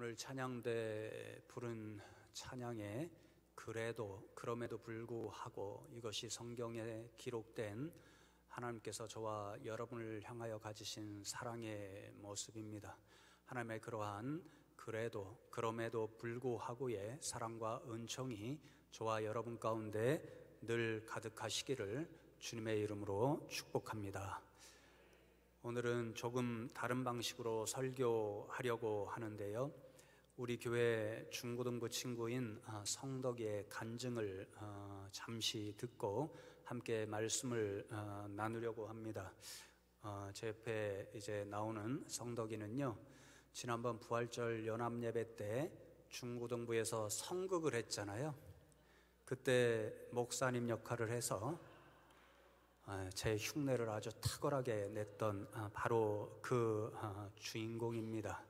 오늘 찬양대 부른 찬양에 그럼에도 불구하고 이것이 성경에 기록된 하나님께서 저와 여러분을 향하여 가지신 사랑의 모습입니다. 하나님의 그러한 그럼에도 불구하고의 사랑과 은총이 저와 여러분 가운데 늘 가득하시기를 주님의 이름으로 축복합니다. 오늘은 조금 다른 방식으로 설교하려고 하는데요, 우리 교회 중고등부 친구인 성덕이의 간증을 잠시 듣고 함께 말씀을 나누려고 합니다. 제 옆에 이제 나오는 성덕이는요, 지난번 부활절 연합예배 때 중고등부에서 성극을 했잖아요. 그때 목사님 역할을 해서 제 흉내를 아주 탁월하게 냈던 바로 그 주인공입니다.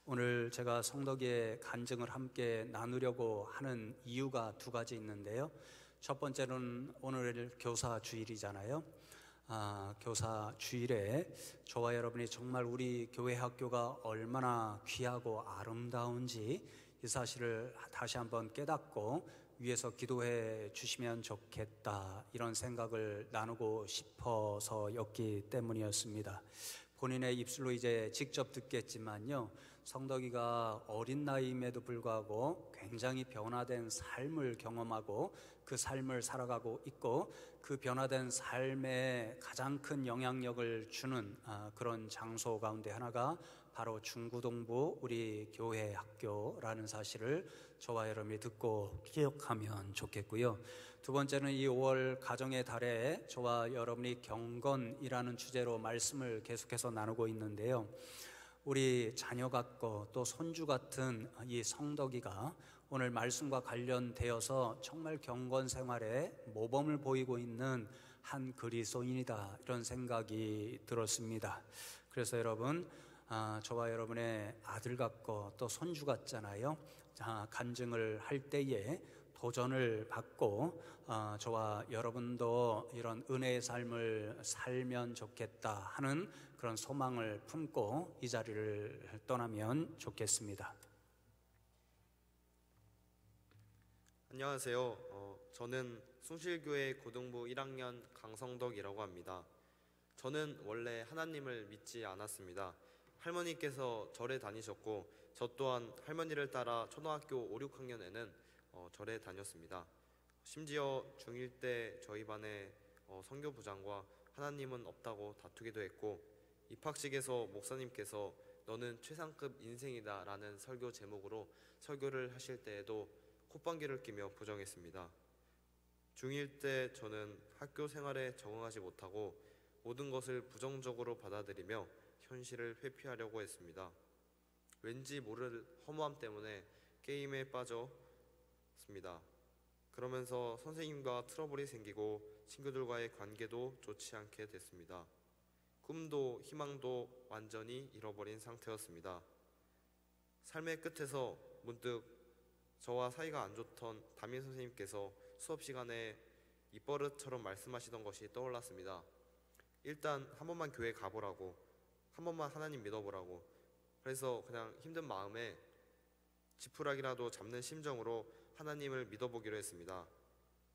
오늘 제가 성덕이의 간증을 함께 나누려고 하는 이유가 두 가지 있는데요, 첫 번째는 오늘 교사 주일이잖아요. 교사 주일에 저와 여러분이 정말 우리 교회 학교가 얼마나 귀하고 아름다운지 이 사실을 다시 한번 깨닫고 위에서 기도해 주시면 좋겠다, 이런 생각을 나누고 싶어서였기 때문이었습니다. 본인의 입술로 이제 직접 듣겠지만요, 성덕이가 어린 나이임에도 불구하고 굉장히 변화된 삶을 경험하고 그 삶을 살아가고 있고, 그 변화된 삶에 가장 큰 영향력을 주는 그런 장소 가운데 하나가 바로 중고등부 우리 교회 학교라는 사실을 저와 여러분이 듣고 기억하면 좋겠고요. 두 번째는 이 5월 가정의 달에 저와 여러분이 경건이라는 주제로 말씀을 계속해서 나누고 있는데요, 우리 자녀 같고 또 손주 같은 이 성덕이가 오늘 말씀과 관련되어서 정말 경건 생활에 모범을 보이고 있는 한 그리스도인이다, 이런 생각이 들었습니다. 그래서 여러분, 저와 여러분의 아들 같고 또 손주 같잖아요. 간증을 할 때에 도전을 받고 저와 여러분도 이런 은혜의 삶을 살면 좋겠다 하는 그런 소망을 품고 이 자리를 떠나면 좋겠습니다. 안녕하세요. 저는 숭실교회 고등부 1학년 강성덕이라고 합니다. 저는 원래 하나님을 믿지 않았습니다. 할머니께서 절에 다니셨고 저 또한 할머니를 따라 초등학교 5, 6학년에는 절에 다녔습니다. 심지어 중1 때 저희 반에 선교부장과 하나님은 없다고 다투기도 했고, 입학식에서 목사님께서 너는 최상급 인생이다 라는 설교 제목으로 설교를 하실 때에도 콧방귀를 끼며 부정했습니다. 중1 때 저는 학교 생활에 적응하지 못하고 모든 것을 부정적으로 받아들이며 현실을 회피하려고 했습니다. 왠지 모를 허무함 때문에 게임에 빠졌습니다. 그러면서 선생님과 트러블이 생기고 친구들과의 관계도 좋지 않게 됐습니다. 꿈도 희망도 완전히 잃어버린 상태였습니다. 삶의 끝에서 문득 저와 사이가 안 좋던 담임 선생님께서 수업 시간에 입버릇처럼 말씀하시던 것이 떠올랐습니다. 일단 한 번만 교회 가보라고, 한 번만 하나님 믿어보라고. 그래서 그냥 힘든 마음에 지푸라기라도 잡는 심정으로 하나님을 믿어보기로 했습니다.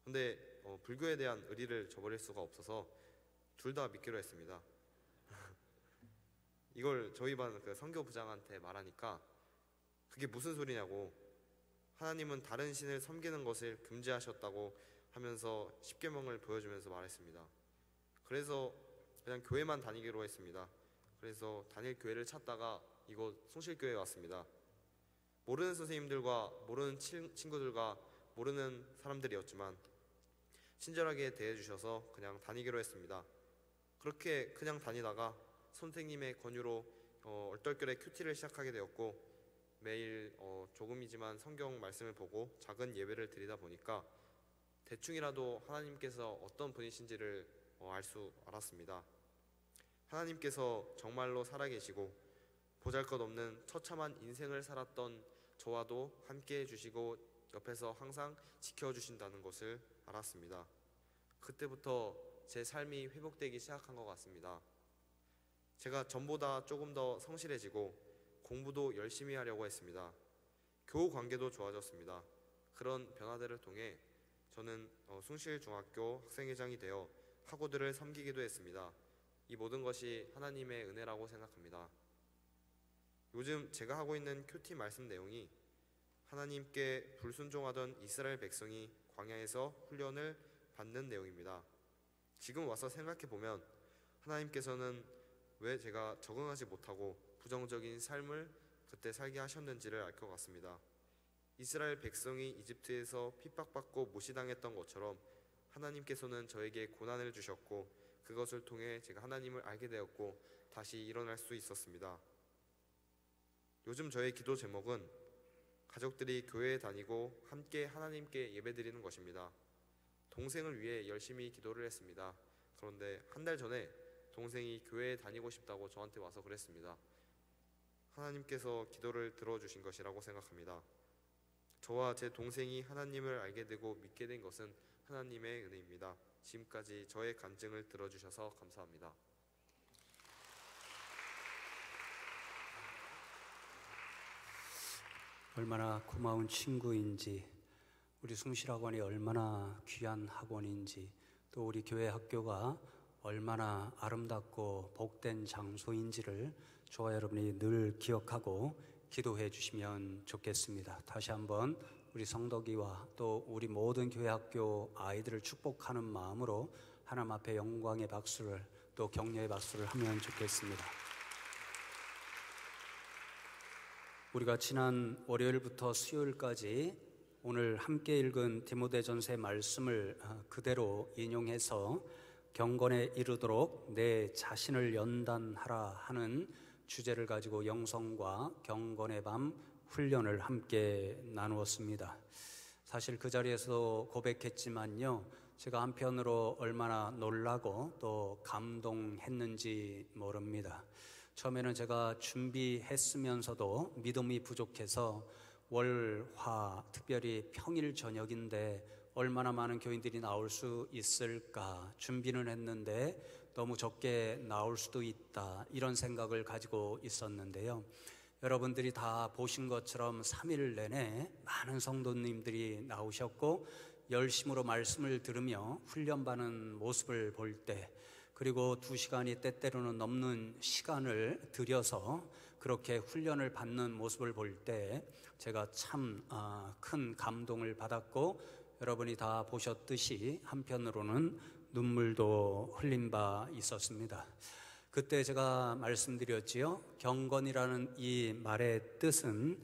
근데 불교에 대한 의리를 저버릴 수가 없어서 둘 다 믿기로 했습니다. 이걸 저희 반 그 선교부장한테 말하니까 그게 무슨 소리냐고, 하나님은 다른 신을 섬기는 것을 금지하셨다고 하면서 십계명을 보여주면서 말했습니다. 그래서 그냥 교회만 다니기로 했습니다. 그래서 다닐 교회를 찾다가 이곳 숭실교회에 왔습니다. 모르는 선생님들과 모르는 친구들과 모르는 사람들이었지만 친절하게 대해주셔서 그냥 다니기로 했습니다. 그렇게 그냥 다니다가 선생님의 권유로 얼떨결에 큐티를 시작하게 되었고, 매일 조금이지만 성경 말씀을 보고 작은 예배를 드리다 보니까 대충이라도 하나님께서 어떤 분이신지를 알았습니다. 하나님께서 정말로 살아계시고 보잘것없는 처참한 인생을 살았던 저와도 함께 해주시고 옆에서 항상 지켜주신다는 것을 알았습니다. 그때부터 제 삶이 회복되기 시작한 것 같습니다. 제가 전보다 조금 더 성실해지고 공부도 열심히 하려고 했습니다. 교우 관계도 좋아졌습니다. 그런 변화들을 통해 저는 숭실중학교 학생회장이 되어 학우들을 섬기기도 했습니다. 이 모든 것이 하나님의 은혜라고 생각합니다. 요즘 제가 하고 있는 큐티 말씀 내용이 하나님께 불순종하던 이스라엘 백성이 광야에서 훈련을 받는 내용입니다. 지금 와서 생각해보면 하나님께서는 왜 제가 적응하지 못하고 부정적인 삶을 그때 살게 하셨는지를 알 것 같습니다. 이스라엘 백성이 이집트에서 핍박받고 무시당했던 것처럼 하나님께서는 저에게 고난을 주셨고 그것을 통해 제가 하나님을 알게 되었고 다시 일어날 수 있었습니다. 요즘 저의 기도 제목은 가족들이 교회에 다니고 함께 하나님께 예배드리는 것입니다. 동생을 위해 열심히 기도를 했습니다. 그런데 한 달 전에 동생이 교회에 다니고 싶다고 저한테 와서 그랬습니다. 하나님께서 기도를 들어주신 것이라고 생각합니다. 저와 제 동생이 하나님을 알게 되고 믿게 된 것은 하나님의 은혜입니다. 지금까지 저의 간증을 들어주셔서 감사합니다. 얼마나 고마운 친구인지, 우리 숭실학원이 얼마나 귀한 학원인지, 또 우리 교회 학교가 얼마나 아름답고 복된 장소인지를 저와 여러분이 늘 기억하고 기도해 주시면 좋겠습니다. 다시 한번 우리 성덕이와 또 우리 모든 교회 학교 아이들을 축복하는 마음으로 하나님 앞에 영광의 박수를 또 격려의 박수를 하면 좋겠습니다. 우리가 지난 월요일부터 수요일까지 오늘 함께 읽은 디모데전서의 말씀을 그대로 인용해서 경건에 이르도록 내 자신을 연단하라 하는 주제를 가지고 영성과 경건의 밤 훈련을 함께 나누었습니다. 사실 그 자리에서 고백했지만요, 제가 한편으로 얼마나 놀라고 또 감동했는지 모릅니다. 처음에는 제가 준비했으면서도 믿음이 부족해서 월, 화, 특별히 평일 저녁인데 얼마나 많은 교인들이 나올 수 있을까 준비는 했는데 너무 적게 나올 수도 있다, 이런 생각을 가지고 있었는데요. 여러분들이 다 보신 것처럼 3일 내내 많은 성도님들이 나오셨고 열심으로 말씀을 들으며 훈련받는 모습을 볼 때, 그리고 2시간이 때때로는 넘는 시간을 들여서 그렇게 훈련을 받는 모습을 볼 때 제가 참 큰 감동을 받았고, 여러분이 다 보셨듯이 한편으로는 눈물도 흘린 바 있었습니다. 그때 제가 말씀드렸지요. 경건이라는 이 말의 뜻은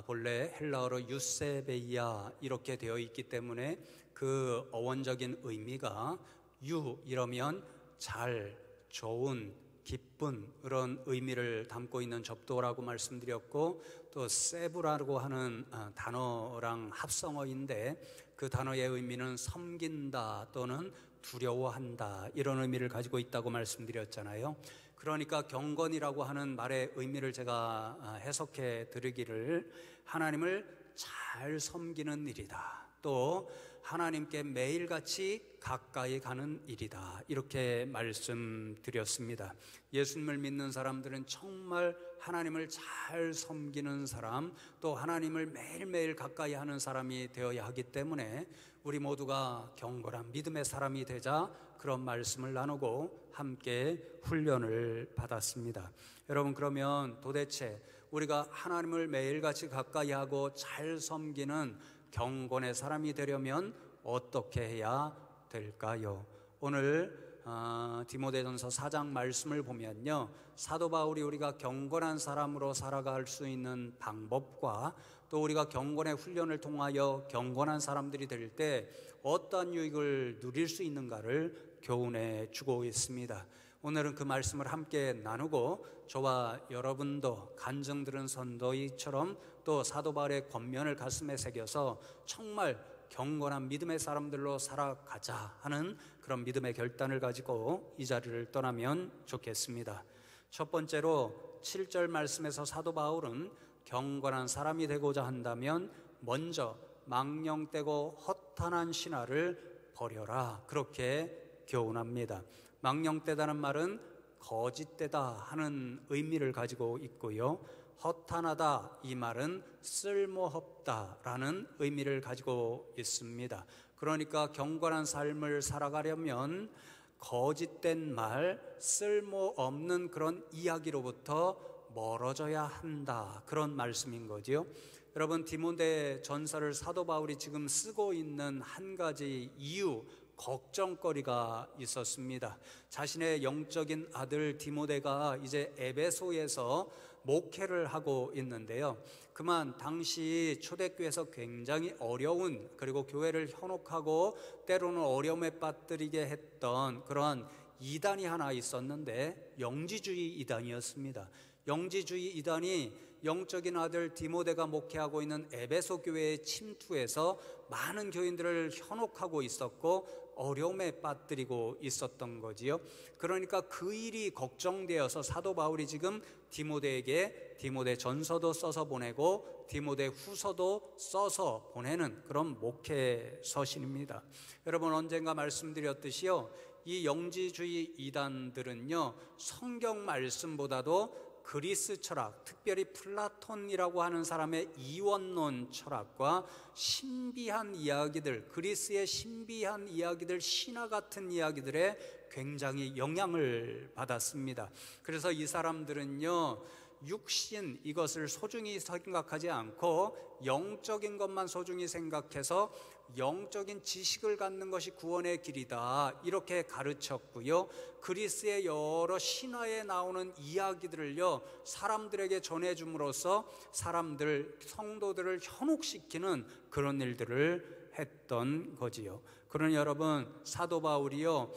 본래 헬라어로 유세베이아 이렇게 되어 있기 때문에 그 어원적인 의미가 유 이러면 잘, 좋은, 기쁜 그런 의미를 담고 있는 접도라고 말씀드렸고, 또 세부라고 하는 단어랑 합성어인데 그 단어의 의미는 섬긴다 또는 두려워한다, 이런 의미를 가지고 있다고 말씀드렸잖아요. 그러니까 경건이라고 하는 말의 의미를 제가 해석해 드리기를 하나님을 잘 섬기는 일이다, 또 하나님께 매일같이 가까이 가는 일이다, 이렇게 말씀드렸습니다. 예수님을 믿는 사람들은 정말 하나님을 잘 섬기는 사람, 또 하나님을 매일매일 가까이 하는 사람이 되어야 하기 때문에 우리 모두가 경건한 믿음의 사람이 되자 그런 말씀을 나누고 함께 훈련을 받았습니다. 여러분, 그러면 도대체 우리가 하나님을 매일같이 가까이 하고 잘 섬기는 경건의 사람이 되려면 어떻게 해야 될까요? 오늘 디모데전서 4장 말씀을 보면요, 사도 바울이 우리가 경건한 사람으로 살아갈 수 있는 방법과 또 우리가 경건의 훈련을 통하여 경건한 사람들이 될 때 어떠한 유익을 누릴 수 있는가를 교훈해 주고 있습니다. 오늘은 그 말씀을 함께 나누고 저와 여러분도 간증 들은 선도이처럼 또 사도 바울의 권면을 가슴에 새겨서 정말 경건한 믿음의 사람들로 살아가자 하는 그런 믿음의 결단을 가지고 이 자리를 떠나면 좋겠습니다. 첫 번째로 7절 말씀에서 사도 바울은 경건한 사람이 되고자 한다면 먼저 망령되고 허탄한 신화를 버려라, 그렇게 교훈합니다. 망령되다는 말은 거짓되다 하는 의미를 가지고 있고요, 허탄하다 이 말은 쓸모없다라는 의미를 가지고 있습니다. 그러니까 경건한 삶을 살아가려면 거짓된 말, 쓸모없는 그런 이야기로부터 멀어져야 한다, 그런 말씀인 거지요. 여러분, 디모데 전서를 사도 바울이 지금 쓰고 있는 한 가지 이유, 걱정거리가 있었습니다. 자신의 영적인 아들 디모데가 이제 에베소에서 목회를 하고 있는데요, 그만 당시 초대교회에서 굉장히 어려운, 그리고 교회를 현혹하고 때로는 어려움에 빠뜨리게 했던 그러한 이단이 하나 있었는데 영지주의 이단이었습니다. 영지주의 이단이 영적인 아들 디모데가 목회하고 있는 에베소 교회에 침투해서 많은 교인들을 현혹하고 있었고 어려움에 빠뜨리고 있었던 거지요. 그러니까 그 일이 걱정되어서 사도 바울이 지금 디모데에게 디모데 전서도 써서 보내고 디모데 후서도 써서 보내는 그런 목회 서신입니다. 여러분, 언젠가 말씀드렸듯이요, 이 영지주의 이단들은요, 성경 말씀보다도 그리스 철학, 특별히 플라톤이라고 하는 사람의 이원론 철학과 신비한 이야기들, 그리스의 신비한 이야기들, 신화 같은 이야기들에 굉장히 영향을 받았습니다. 그래서 이 사람들은요, 육신 이것을 소중히 생각하지 않고 영적인 것만 소중히 생각해서 영적인 지식을 갖는 것이 구원의 길이다, 이렇게 가르쳤고요. 그리스의 여러 신화에 나오는 이야기들을요, 사람들에게 전해줌으로써 성도들을 현혹시키는 그런 일들을 했던 거지요. 그러니 여러분, 사도 바울이요,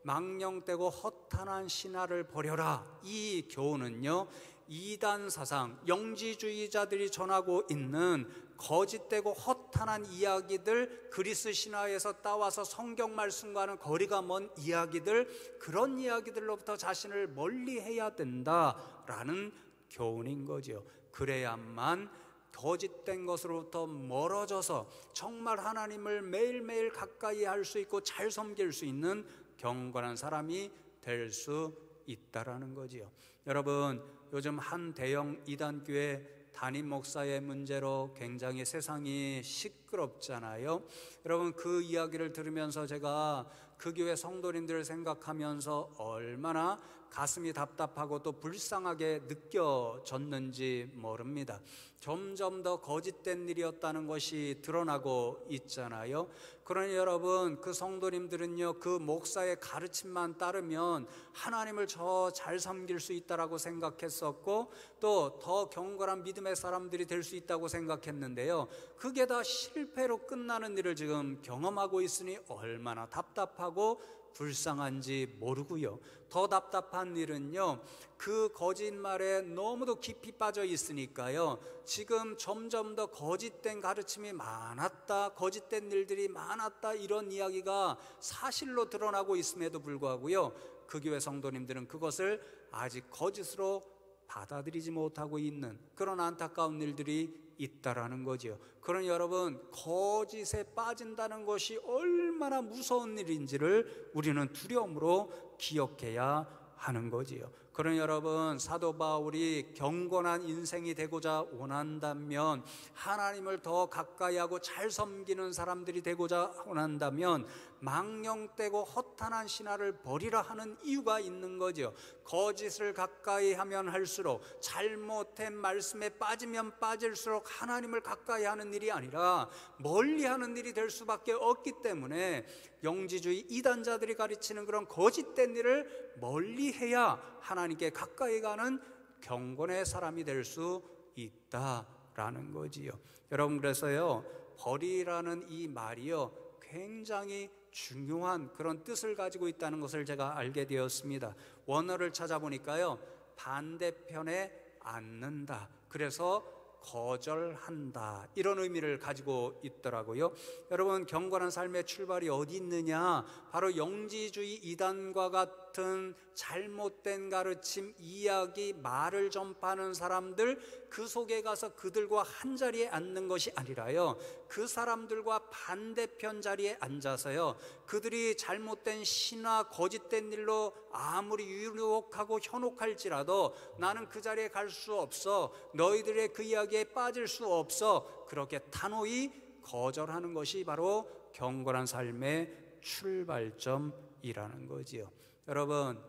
망령되고 허탄한 신화를 버려라, 이 교훈은요, 이단 사상, 영지주의자들이 전하고 있는 거짓되고 허탄한 이야기들, 그리스 신화에서 따와서 성경 말씀과는 거리가 먼 이야기들, 그런 이야기들로부터 자신을 멀리해야 된다라는 교훈인 거죠. 그래야만 거짓된 것으로부터 멀어져서 정말 하나님을 매일매일 가까이 할 수 있고 잘 섬길 수 있는 경건한 사람이 될 수 있다라는 거지요. 여러분, 요즘 한 대형 이단교회 담임 목사의 문제로 굉장히 세상이 시끄럽잖아요. 여러분, 그 이야기를 들으면서 제가 그 교회 성도님들을 생각하면서 얼마나 가슴이 답답하고 또 불쌍하게 느껴졌는지 모릅니다. 점점 더 거짓된 일이었다는 것이 드러나고 있잖아요. 그러니 여러분, 그 성도님들은요, 그 목사의 가르침만 따르면 하나님을 더 잘 섬길 수 있다라고 생각했었고 또 더 경건한 믿음의 사람들이 될 수 있다고 생각했는데요, 그게 다 실패로 끝나는 일을 지금 경험하고 있으니 얼마나 답답하고 불쌍한지 모르고요. 더 답답한 일은요, 그 거짓말에 너무도 깊이 빠져 있으니까요, 지금 점점 더 거짓된 가르침이 많았다, 거짓된 일들이 많았다, 이런 이야기가 사실로 드러나고 있음에도 불구하고요, 그 교회 성도님들은 그것을 아직 거짓으로 받아들이지 못하고 있는 그런 안타까운 일들이 있다라는 거죠. 그러니 여러분, 거짓에 빠진다는 것이 얼마나 무서운 일인지를 우리는 두려움으로 기억해야 하는 거지요. 그러니 여러분, 사도 바울이 경건한 인생이 되고자 원한다면, 하나님을 더 가까이 하고 잘 섬기는 사람들이 되고자 원한다면 망령되고 허탄한 신화를 버리라 하는 이유가 있는 거죠. 거짓을 가까이 하면 할수록, 잘못된 말씀에 빠지면 빠질수록 하나님을 가까이 하는 일이 아니라 멀리 하는 일이 될 수밖에 없기 때문에 영지주의 이단자들이 가르치는 그런 거짓된 일을 멀리해야 하나님께 가까이 가는 경건의 사람이 될 수 있다라는 거지요. 여러분, 그래서요, 버리라는 이 말이요, 굉장히 중요한 그런 뜻을 가지고 있다는 것을 제가 알게 되었습니다. 원어를 찾아보니까요, 반대편에 앉는다, 그래서 거절한다, 이런 의미를 가지고 있더라고요. 여러분, 경건한 삶의 출발이 어디 있느냐? 바로 영지주의 이단과 같은 잘못된 가르침, 이야기, 말을 전파하는 사람들, 그 속에 가서 그들과 한 자리에 앉는 것이 아니라요, 그 사람들과 반대편 자리에 앉아서요, 그들이 잘못된 시나 거짓된 일로 아무리 유혹하고 현혹할지라도 나는 그 자리에 갈 수 없어, 너희들의 그 이야기에 빠질 수 없어, 그렇게 단호히 거절하는 것이 바로 경건한 삶의 출발점이라는 거지요. 여러분,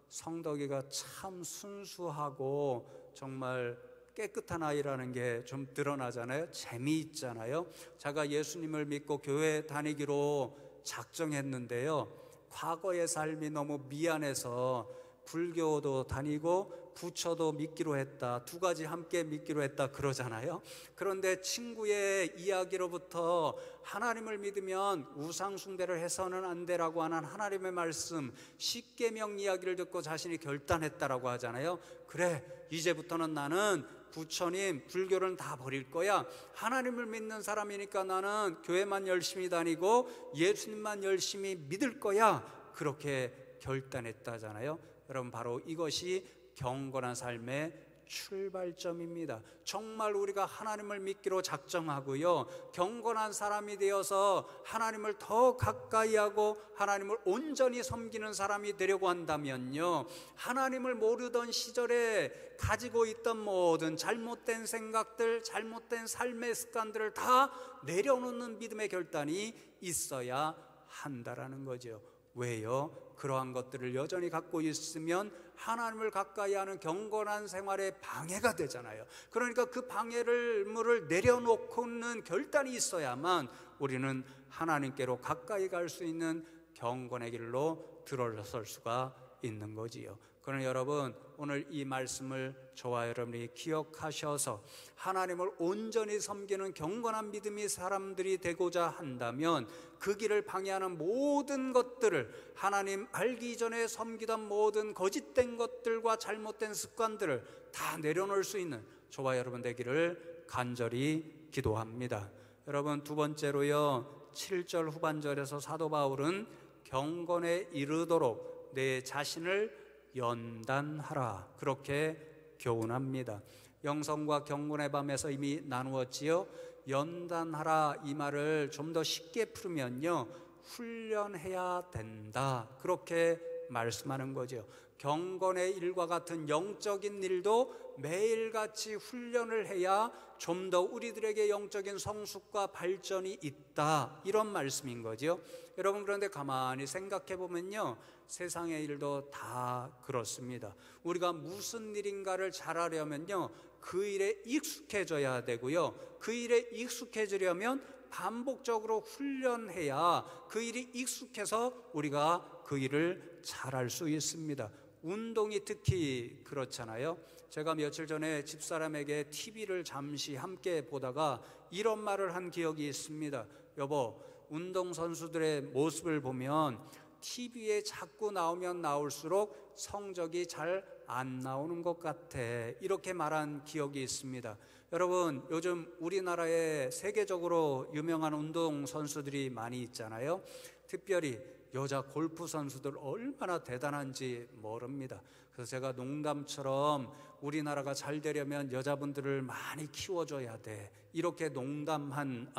성덕이가 참 순수하고 정말 깨끗한 아이라는 게 좀 드러나잖아요. 재미있잖아요. 제가 예수님을 믿고 교회 다니기로 작정했는데요, 과거의 삶이 너무 미안해서 불교도 다니고 부처도 믿기로 했다, 두 가지 함께 믿기로 했다 그러잖아요. 그런데 친구의 이야기로부터 하나님을 믿으면 우상 숭배를 해서는 안 되라고 하는 하나님의 말씀, 십계명 이야기를 듣고 자신이 결단했다라고 하잖아요. 그래, 이제부터는 나는 부처님, 불교를 다 버릴 거야. 하나님을 믿는 사람이니까 나는 교회만 열심히 다니고 예수님만 열심히 믿을 거야. 그렇게 결단했다잖아요. 여러분, 바로 이것이 경건한 삶의 출발점입니다. 정말 우리가 하나님을 믿기로 작정하고요, 경건한 사람이 되어서 하나님을 더 가까이 하고 하나님을 온전히 섬기는 사람이 되려고 한다면요, 하나님을 모르던 시절에 가지고 있던 모든 잘못된 생각들, 잘못된 삶의 습관들을 다 내려놓는 믿음의 결단이 있어야 한다라는 거죠. 왜요? 그러한 것들을 여전히 갖고 있으면 하나님을 가까이 하는 경건한 생활에 방해가 되잖아요. 그러니까 그 방해물을 내려놓고는 결단이 있어야만 우리는 하나님께로 가까이 갈 수 있는 경건의 길로 들어설 수가 있는 거지요. 그러나 여러분, 오늘 이 말씀을 저와 여러분이 기억하셔서 하나님을 온전히 섬기는 경건한 믿음의 사람들이 되고자 한다면 그 길을 방해하는 모든 것들을, 하나님 알기 전에 섬기던 모든 거짓된 것들과 잘못된 습관들을 다 내려놓을 수 있는 저와 여러분 되기를 간절히 기도합니다. 여러분, 두 번째로요, 7절 후반절에서 사도 바울은 경건에 이르도록 내 자신을 연단하라, 그렇게 교훈합니다. 영성과 경건의 밤에서 이미 나누었지요. 연단하라, 이 말을 좀 더 쉽게 풀면요, 훈련해야 된다, 그렇게 말씀하는 거죠. 경건의 일과 같은 영적인 일도 매일같이 훈련을 해야 좀 더 우리들에게 영적인 성숙과 발전이 있다, 이런 말씀인 거죠. 여러분, 그런데 가만히 생각해 보면요, 세상의 일도 다 그렇습니다. 우리가 무슨 일인가를 잘하려면요, 그 일에 익숙해져야 되고요, 그 일에 익숙해지려면 반복적으로 훈련해야 그 일이 익숙해서 우리가 그 일을 잘할 수 있습니다. 운동이 특히 그렇잖아요. 제가 며칠 전에 집사람에게 TV를 잠시 함께 보다가 이런 말을 한 기억이 있습니다. 여보, 운동선수들의 모습을 보면 TV에 자꾸 나오면 나올수록 성적이 잘 안 나오는 것 같아, 이렇게 말한 기억이 있습니다. 여러분, 요즘 우리나라에 세계적으로 유명한 운동선수들이 많이 있잖아요. 특별히 여자 골프 선수들 얼마나 대단한지 모릅니다. 그래서 제가 농담처럼 우리나라가 잘 되려면 여자분들을 많이 키워줘야 돼, 이렇게 농담한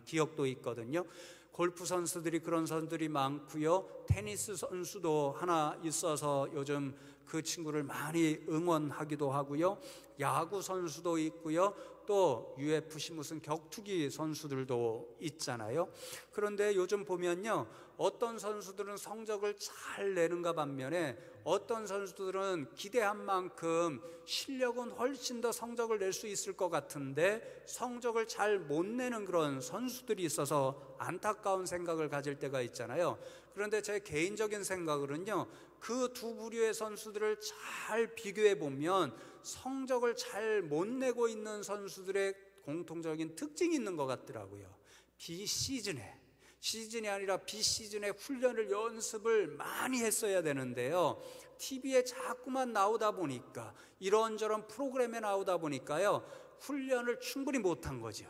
기억도 있거든요. 골프 선수들이 그런 선수들이 많고요, 테니스 선수도 하나 있어서 요즘 그 친구를 많이 응원하기도 하고요, 야구 선수도 있고요, 또 UFC 무슨 격투기 선수들도 있잖아요. 그런데 요즘 보면요, 어떤 선수들은 성적을 잘 내는가 반면에 어떤 선수들은 기대한 만큼 실력은 훨씬 더 성적을 낼 수 있을 것 같은데 성적을 잘 못 내는 그런 선수들이 있어서 안타까운 생각을 가질 때가 있잖아요. 그런데 제 개인적인 생각으로는요, 그 두 부류의 선수들을 잘 비교해 보면 성적을 잘 못 내고 있는 선수들의 공통적인 특징이 있는 것 같더라고요. 시즌이 아니라 비시즌에 훈련을, 연습을 많이 했어야 되는데요, TV에 자꾸만 나오다 보니까, 이런저런 프로그램에 나오다 보니까요, 훈련을 충분히 못한 거죠.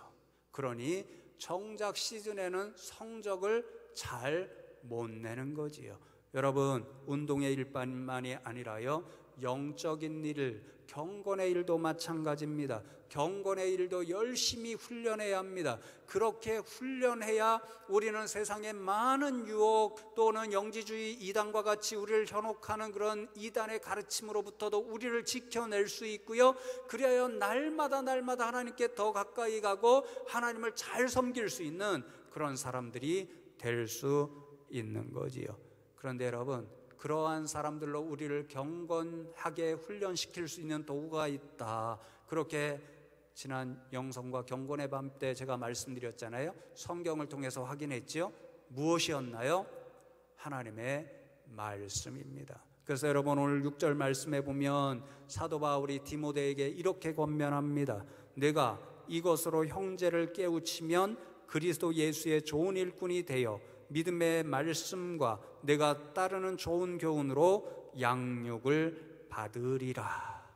그러니 정작 시즌에는 성적을 잘 못 내는 거지요. 여러분, 운동의 일뿐만이 아니라요, 영적인 일, 경건의 일도 마찬가지입니다. 경건의 일도 열심히 훈련해야 합니다. 그렇게 훈련해야 우리는 세상의 많은 유혹 또는 영지주의 이단과 같이 우리를 현혹하는 그런 이단의 가르침으로부터도 우리를 지켜낼 수 있고요, 그래야 날마다 하나님께 더 가까이 가고 하나님을 잘 섬길 수 있는 그런 사람들이 될 수 있는 거지요. 그런데 여러분, 그러한 사람들로 우리를 경건하게 훈련시킬 수 있는 도구가 있다. 그렇게 지난 영성과 경건의 밤 때 제가 말씀드렸잖아요. 성경을 통해서 확인했죠. 무엇이었나요? 하나님의 말씀입니다. 그래서 여러분, 오늘 6절 말씀에 보면 사도 바울이 디모데에게 이렇게 권면합니다. 내가 이것으로 형제를 깨우치면 그리스도 예수의 좋은 일꾼이 되어 믿음의 말씀과 내가 따르는 좋은 교훈으로 양육을 받으리라.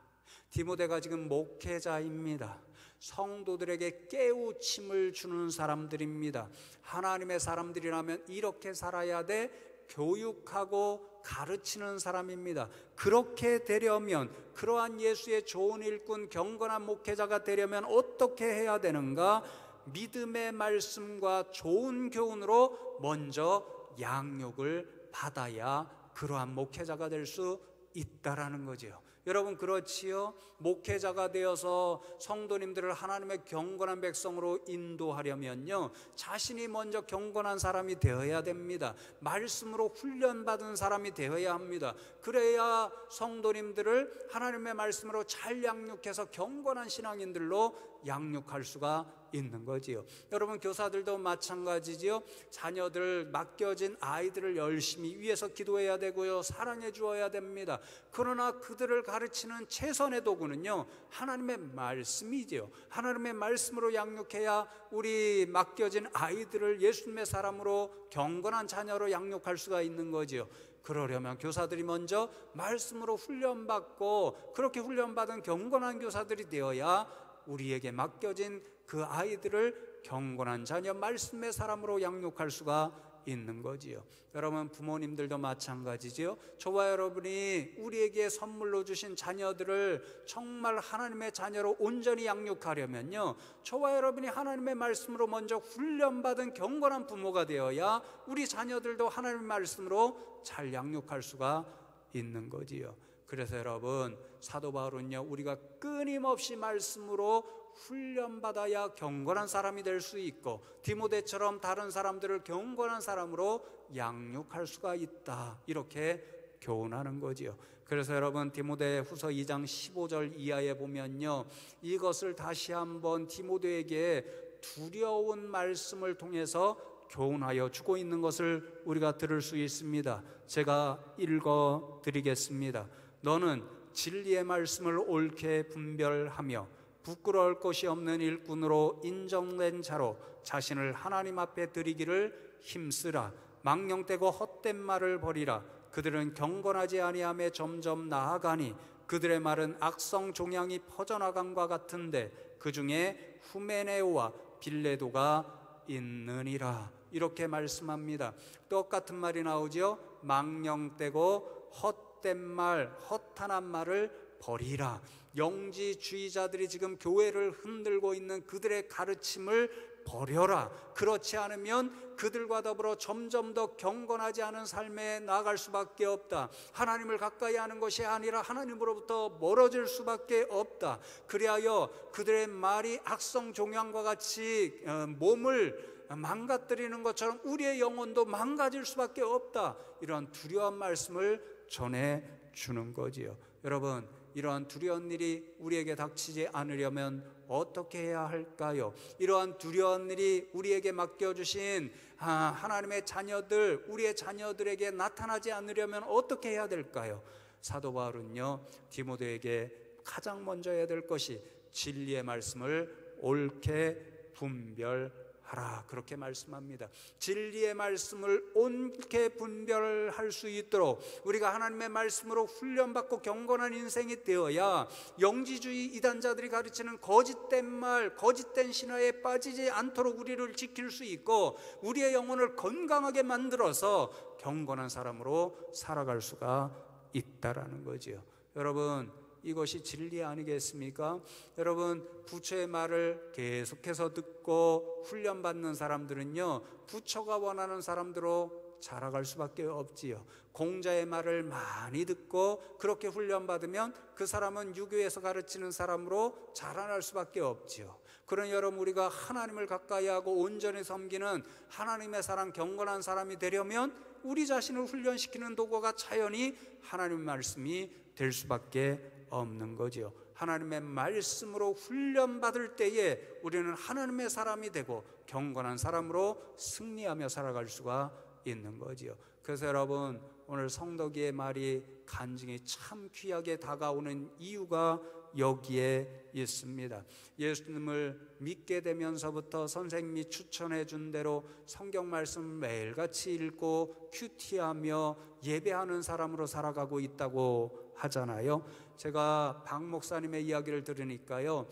디모데가 지금 목회자입니다. 성도들에게 깨우침을 주는 사람들입니다. 하나님의 사람들이라면 이렇게 살아야 돼, 교육하고 가르치는 사람입니다. 그렇게 되려면, 그러한 예수의 좋은 일꾼 경건한 목회자가 되려면 어떻게 해야 되는가? 믿음의 말씀과 좋은 교훈으로 먼저 양육을 받아야 그러한 목회자가 될 수 있다라는 거지요. 여러분, 그렇지요? 목회자가 되어서 성도님들을 하나님의 경건한 백성으로 인도하려면요, 자신이 먼저 경건한 사람이 되어야 됩니다. 말씀으로 훈련받은 사람이 되어야 합니다. 그래야 성도님들을 하나님의 말씀으로 잘 양육해서 경건한 신앙인들로 양육할 수가 있는 거지요. 여러분, 교사들도 마찬가지지요. 자녀들, 맡겨진 아이들을 열심히 위해서 기도해야 되고요, 사랑해 주어야 됩니다. 그러나 그들을 가르치는 최선의 도구는요, 하나님의 말씀이지요. 하나님의 말씀으로 양육해야 우리 맡겨진 아이들을 예수님의 사람으로 경건한 자녀로 양육할 수가 있는 거지요. 그러려면 교사들이 먼저 말씀으로 훈련받고, 그렇게 훈련받은 경건한 교사들이 되어야 우리에게 맡겨진 그 아이들을 경건한 자녀, 말씀의 사람으로 양육할 수가 있는 거지요. 여러분, 부모님들도 마찬가지지요. 저와 여러분이 우리에게 선물로 주신 자녀들을 정말 하나님의 자녀로 온전히 양육하려면요, 저와 여러분이 하나님의 말씀으로 먼저 훈련받은 경건한 부모가 되어야 우리 자녀들도 하나님의 말씀으로 잘 양육할 수가 있는 거지요. 그래서 여러분, 사도 바울은요, 우리가 끊임없이 말씀으로 훈련받아야 경건한 사람이 될 수 있고, 디모데처럼 다른 사람들을 경건한 사람으로 양육할 수가 있다, 이렇게 교훈하는 거지요. 그래서 여러분, 디모데 후서 2장 15절 이하에 보면요, 이것을 다시 한번 디모데에게 두려운 말씀을 통해서 교훈하여 주고 있는 것을 우리가 들을 수 있습니다. 제가 읽어 드리겠습니다. 너는 진리의 말씀을 옳게 분별하며 부끄러울 것이 없는 일꾼으로 인정된 자로 자신을 하나님 앞에 드리기를 힘쓰라. 망령되고 헛된 말을 버리라. 그들은 경건하지 아니함에 점점 나아가니 그들의 말은 악성 종양이 퍼져나간과 같은데 그 중에 후메네오와 빌레도가 있느니라. 이렇게 말씀합니다. 똑같은 말이 나오죠. 망령되고 헛된 말, 허탄한 말을 버리라. 영지주의자들이 지금 교회를 흔들고 있는 그들의 가르침을 버려라. 그렇지 않으면 그들과 더불어 점점 더 경건하지 않은 삶에 나아갈 수밖에 없다. 하나님을 가까이 하는 것이 아니라 하나님으로부터 멀어질 수밖에 없다. 그리하여 그들의 말이 악성 종양과 같이 몸을 망가뜨리는 것처럼 우리의 영혼도 망가질 수밖에 없다. 이런 두려운 말씀을 전해주는 거지요. 여러분, 이러한 두려운 일이 우리에게 닥치지 않으려면 어떻게 해야 할까요? 이러한 두려운 일이 우리에게 맡겨주신 하나님의 자녀들, 우리의 자녀들에게 나타나지 않으려면 어떻게 해야 될까요? 사도 바울은요, 디모데에게 가장 먼저 해야 될 것이 진리의 말씀을 옳게 분별하는 하라, 그렇게 말씀합니다. 진리의 말씀을 옳게 분별할 수 있도록 우리가 하나님의 말씀으로 훈련받고 경건한 인생이 되어야 영지주의 이단자들이 가르치는 거짓된 말, 거짓된 신화에 빠지지 않도록 우리를 지킬 수 있고 우리의 영혼을 건강하게 만들어서 경건한 사람으로 살아갈 수가 있다라는 거지요. 여러분, 이것이 진리 아니겠습니까? 여러분, 부처의 말을 계속해서 듣고 훈련받는 사람들은요, 부처가 원하는 사람들로 자라갈 수밖에 없지요. 공자의 말을 많이 듣고 그렇게 훈련받으면 그 사람은 유교에서 가르치는 사람으로 자라날 수밖에 없지요. 그러니 여러분, 우리가 하나님을 가까이 하고 온전히 섬기는 하나님의 사람, 경건한 사람이 되려면 우리 자신을 훈련시키는 도구가 자연히 하나님의 말씀이 될 수밖에 없는 거죠. 하나님의 말씀으로 훈련받을 때에 우리는 하나님의 사람이 되고 경건한 사람으로 승리하며 살아갈 수가 있는 거지요. 그래서 여러분, 오늘 성덕이의 말이 간증이 참 귀하게 다가오는 이유가 여기에 있습니다. 예수님을 믿게 되면서부터 선생님이 추천해 준 대로 성경 말씀 매일같이 읽고 큐티하며 예배하는 사람으로 살아가고 있다고 하잖아요. 제가 박 목사님의 이야기를 들으니까요,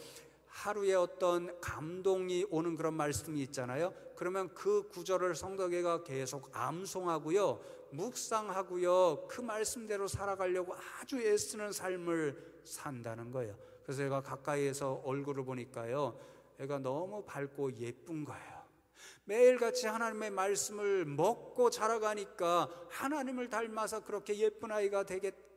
하루에 어떤 감동이 오는 그런 말씀이 있잖아요. 그러면 그 구절을 성덕이가 계속 암송하고요, 묵상하고요, 그 말씀대로 살아가려고 아주 애쓰는 삶을 산다는 거예요. 그래서 제가 가까이에서 얼굴을 보니까요, 애가 너무 밝고 예쁜 거예요. 매일같이 하나님의 말씀을 먹고 자라가니까 하나님을 닮아서 그렇게 예쁜 아이가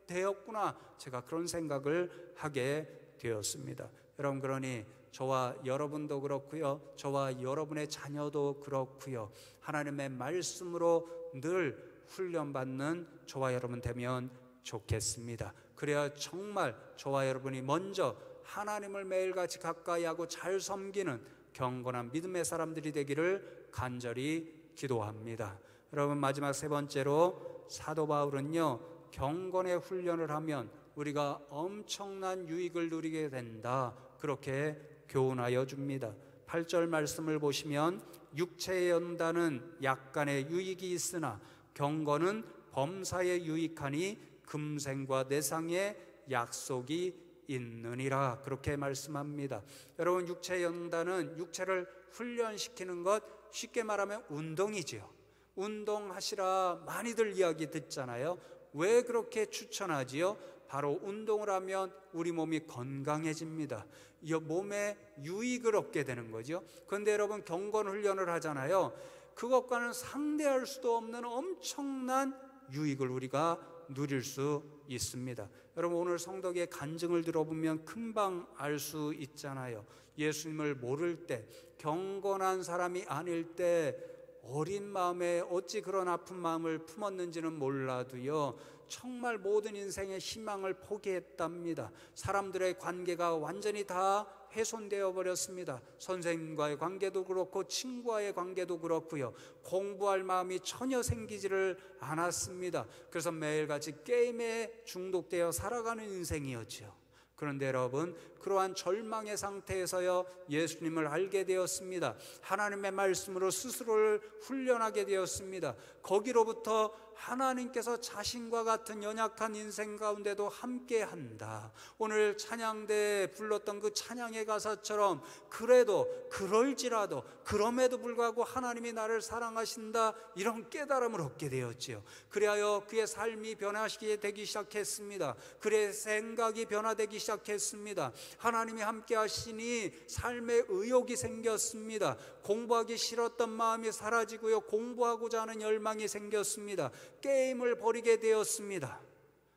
되었구나, 제가 그런 생각을 하게 되었습니다. 여러분, 그러니 저와 여러분도 그렇고요, 저와 여러분의 자녀도 그렇고요, 하나님의 말씀으로 늘 훈련받는 저와 여러분 되면 좋겠습니다. 그래야 정말 저와 여러분이 먼저 하나님을 매일같이 가까이 하고 잘 섬기는 경건한 믿음의 사람들이 되기를 간절히 기도합니다. 여러분, 마지막 세 번째로 사도 바울은요, 경건의 훈련을 하면 우리가 엄청난 유익을 누리게 된다, 그렇게 교훈하여 줍니다. 8절 말씀을 보시면 육체의 연단은 약간의 유익이 있으나 경건은 범사에 유익하니 금생과 내상의 약속이 있느니라, 그렇게 말씀합니다. 여러분, 육체의 연단은 육체를 훈련시키는 것, 쉽게 말하면 운동이지요. 운동하시라 많이들 이야기 듣잖아요. 왜 그렇게 추천하지요? 바로 운동을 하면 우리 몸이 건강해집니다. 이 몸에 유익을 얻게 되는 거죠. 그런데 여러분, 경건 훈련을 하잖아요. 그것과는 상대할 수도 없는 엄청난 유익을 우리가 누릴 수 있습니다. 여러분, 오늘 성덕의 간증을 들어보면 금방 알 수 있잖아요. 예수님을 모를 때, 경건한 사람이 아닐 때 어린 마음에 어찌 그런 아픈 마음을 품었는지는 몰라도요, 정말 모든 인생의 희망을 포기했답니다. 사람들의 관계가 완전히 다 훼손되어 버렸습니다. 선생님과의 관계도 그렇고 친구와의 관계도 그렇고요, 공부할 마음이 전혀 생기지를 않았습니다. 그래서 매일같이 게임에 중독되어 살아가는 인생이었죠. 그런데 여러분, 그러한 절망의 상태에서요, 예수님을 알게 되었습니다. 하나님의 말씀으로 스스로를 훈련하게 되었습니다. 거기로부터 하나님께서 자신과 같은 연약한 인생 가운데도 함께한다. 오늘 찬양대에 불렀던 그 찬양의 가사처럼, 그래도 그럴지라도 그럼에도 불구하고 하나님이 나를 사랑하신다, 이런 깨달음을 얻게 되었지요. 그리하여 그의 삶이 변화되기 되기 시작했습니다. 그의 생각이 변화되기 시작했습니다. 하나님이 함께 하시니 삶의 의욕이 생겼습니다. 공부하기 싫었던 마음이 사라지고요, 공부하고자 하는 열망이 생겼습니다. 게임을 버리게 되었습니다.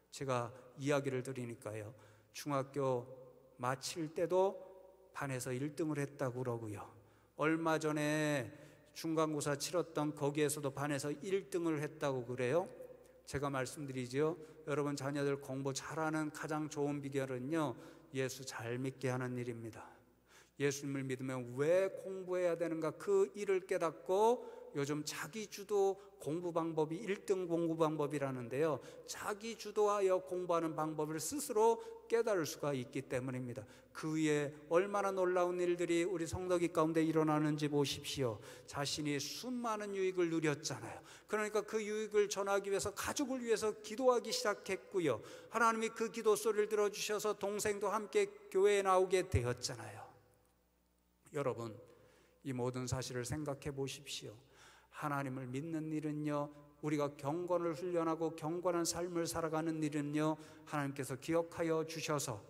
제가 이야기를 드리니까요, 중학교 마칠 때도 반에서 1등을 했다고 그러고요, 얼마 전에 중간고사 치렀던 거기에서도 반에서 1등을 했다고 그래요. 제가 말씀드리죠, 여러분 자녀들 공부 잘하는 가장 좋은 비결은요, 예수 잘 믿게 하는 일입니다. 예수님을 믿으면 왜 공부해야 되는가, 그 일을 깨닫고 요즘 자기주도 공부 방법이 1등 공부 방법이라는데요, 자기 주도하여 공부하는 방법을 스스로 깨달을 수가 있기 때문입니다. 그 위에 얼마나 놀라운 일들이 우리 성도기 가운데 일어나는지 보십시오. 자신이 수많은 유익을 누렸잖아요. 그러니까 그 유익을 전하기 위해서 가족을 위해서 기도하기 시작했고요, 하나님이 그 기도 소리를 들어주셔서 동생도 함께 교회에 나오게 되었잖아요. 여러분, 이 모든 사실을 생각해 보십시오. 하나님을 믿는 일은요, 우리가 경건을 훈련하고 경건한 삶을 살아가는 일은요, 하나님께서 기억하여 주셔서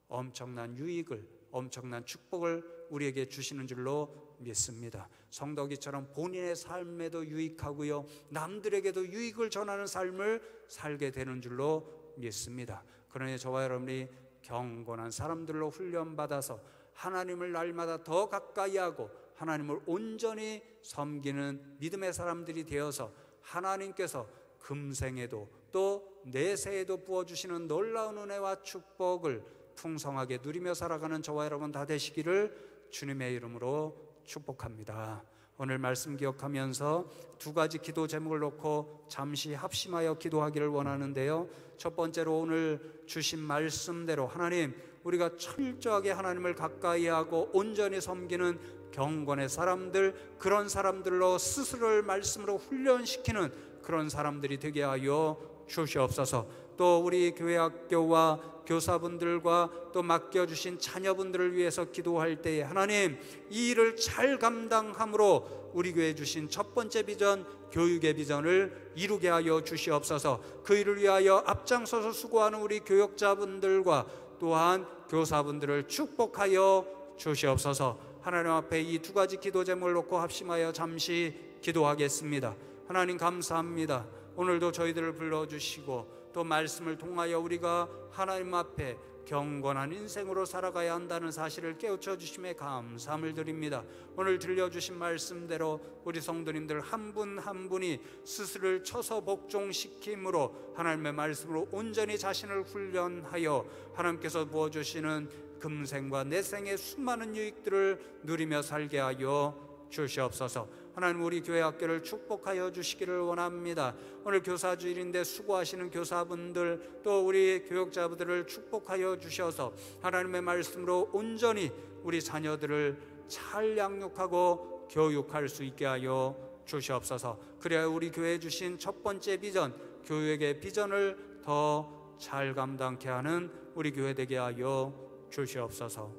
엄청난 유익을, 엄청난 축복을 우리에게 주시는 줄로 믿습니다. 성도기처럼 본인의 삶에도 유익하고요, 남들에게도 유익을 전하는 삶을 살게 되는 줄로 믿습니다. 그러니 저와 여러분이 경건한 사람들로 훈련받아서 하나님을 날마다 더 가까이 하고 하나님을 온전히 섬기는 믿음의 사람들이 되어서 하나님께서 금생에도 또 내세에도 부어주시는 놀라운 은혜와 축복을 풍성하게 누리며 살아가는 저와 여러분 다 되시기를 주님의 이름으로 축복합니다. 오늘 말씀 기억하면서 두 가지 기도 제목을 놓고 잠시 합심하여 기도하기를 원하는데요, 첫 번째로 오늘 주신 말씀대로 하나님, 우리가 철저하게 하나님을 가까이 하고 온전히 섬기는 경건의 사람들, 그런 사람들로 스스로를 말씀으로 훈련시키는 그런 사람들이 되게 하여 주시옵소서. 또 우리 교회 학교와 교사분들과 또 맡겨주신 자녀분들을 위해서 기도할 때에 하나님, 이 일을 잘 감당함으로 우리 교회에 주신 첫 번째 비전, 교육의 비전을 이루게 하여 주시옵소서. 그 일을 위하여 앞장서서 수고하는 우리 교역자분들과 또한 교사분들을 축복하여 주시옵소서. 하나님 앞에 이 두 가지 기도 제목을 놓고 합심하여 잠시 기도하겠습니다. 하나님 감사합니다. 오늘도 저희들을 불러주시고 또 말씀을 통하여 우리가 하나님 앞에 경건한 인생으로 살아가야 한다는 사실을 깨우쳐 주심에 감사함을 드립니다. 오늘 들려주신 말씀대로 우리 성도님들 한 분 한 분이 스스로를 쳐서 복종시킴으로 하나님의 말씀으로 온전히 자신을 훈련하여 하나님께서 부어주시는 금생과 내생의 수많은 유익들을 누리며 살게 하여 주시옵소서. 하나님, 우리 교회 학교를 축복하여 주시기를 원합니다. 오늘 교사주일인데 수고하시는 교사분들 또 우리 교역자분들을 축복하여 주셔서 하나님의 말씀으로 온전히 우리 자녀들을 잘 양육하고 교육할 수 있게 하여 주시옵소서. 그래야 우리 교회에 주신 첫 번째 비전, 교육의 비전을 더 잘 감당케 하는 우리 교회 되게 하여 주시옵소서.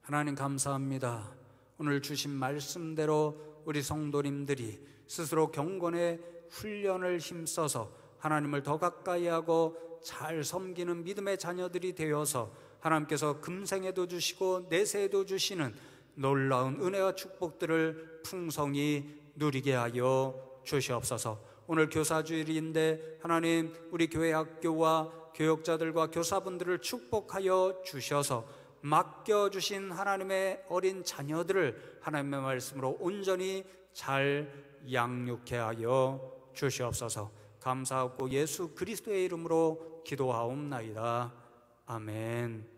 하나님 감사합니다. 오늘 주신 말씀대로 우리 성도님들이 스스로 경건의 훈련을 힘써서 하나님을 더 가까이 하고 잘 섬기는 믿음의 자녀들이 되어서 하나님께서 금생에도 주시고 내세에도 주시는 놀라운 은혜와 축복들을 풍성히 누리게 하여 주시옵소서. 오늘 교사주일인데 하나님, 우리 교회 학교와 교역자들과 교사분들을 축복하여 주셔서 맡겨주신 하나님의 어린 자녀들을 하나님의 말씀으로 온전히 잘 양육케 하여 주시옵소서. 감사하고 예수 그리스도의 이름으로 기도하옵나이다. 아멘.